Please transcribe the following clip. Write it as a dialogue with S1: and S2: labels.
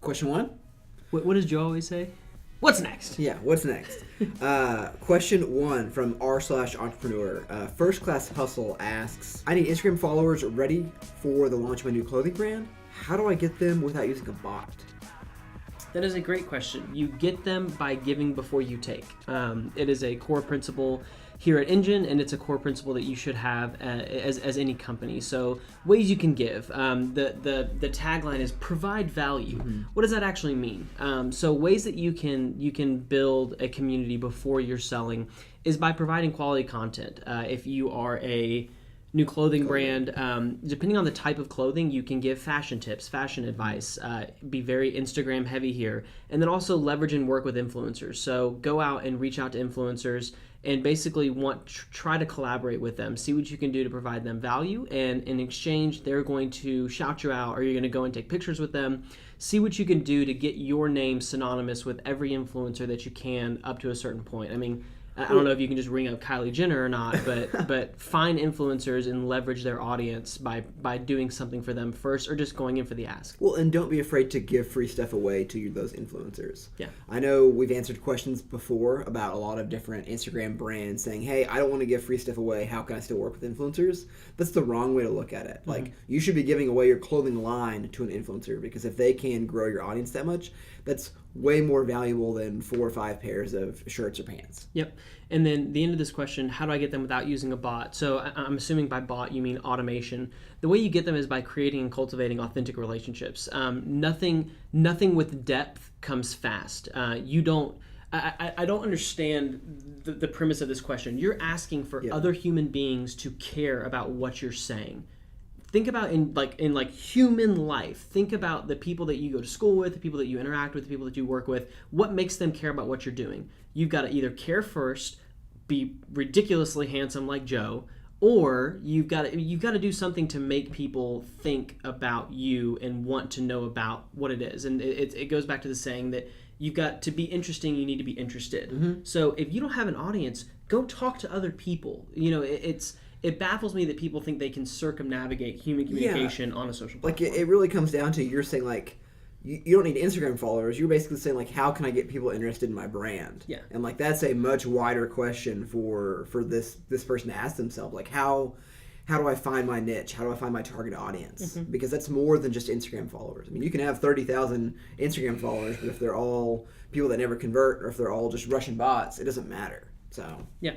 S1: Question one?
S2: What does Joe always say? What's next?
S1: Yeah, what's next? Question one from r/entrepreneur. First Class Hustle asks, I need Instagram followers ready for the launch of my new clothing brand. How do I get them without using a bot?
S2: That is a great question. You get them by giving before you take. It is a core principle here at Engine, and it's a core principle that you should have as any company. So ways you can give. The tagline is provide value. Mm-hmm. What does that actually mean? So ways that you can build a community before you're selling is by providing quality content. If you are a new clothing brand, depending on the type of clothing, you can give fashion tips, fashion advice, be very Instagram heavy here, and then also leverage and work with influencers. So go out and reach out to influencers and basically try to collaborate with them, see what you can do to provide them value, and in exchange they're going to shout you out, or you're going to go and take pictures with them. See what you can do to get your name synonymous with every influencer that you can up to a certain point. I mean, I don't know if you can just ring up Kylie Jenner or not, but find influencers and leverage their audience by doing something for them first, or just going in for the ask.
S1: Well, and don't be afraid to give free stuff away to those influencers.
S2: Yeah.
S1: I know we've answered questions before about a lot of different Instagram brands saying, hey, I don't want to give free stuff away. How can I still work with influencers? That's the wrong way to look at it. Mm-hmm. Like, you should be giving away your clothing line to an influencer, because if they can grow your audience that much, that's way more valuable than 4 or 5 pairs of shirts or pants.
S2: Yep. And then the end of this question, how do I get them without using a bot? So I'm assuming by bot you mean automation. The way you get them is by creating and cultivating authentic relationships. Nothing with depth comes fast. I don't understand the premise of this question. You're asking for other human beings to care about what you're saying. Think about in human life. Think about the people that you go to school with, the people that you interact with, the people that you work with. What makes them care about what you're doing? You've got to either care first, be ridiculously handsome like Joe, or you've got to do something to make people think about you and want to know about what it is. And it goes back to the saying that you've got to be interesting, you need to be interested. Mm-hmm. So if you don't have an audience, go talk to other people. It baffles me that people think they can circumnavigate human communication on a social platform.
S1: Like, it really comes down to, you're saying, like, you don't need Instagram followers. You're basically saying, like, how can I get people interested in my brand?
S2: Yeah.
S1: And, like, that's a much wider question for this person to ask themselves. Like, how do I find my niche? How do I find my target audience? Mm-hmm. Because that's more than just Instagram followers. I mean, you can have 30,000 Instagram followers, but if they're all people that never convert, or if they're all just Russian bots, it doesn't matter. So,
S2: yeah.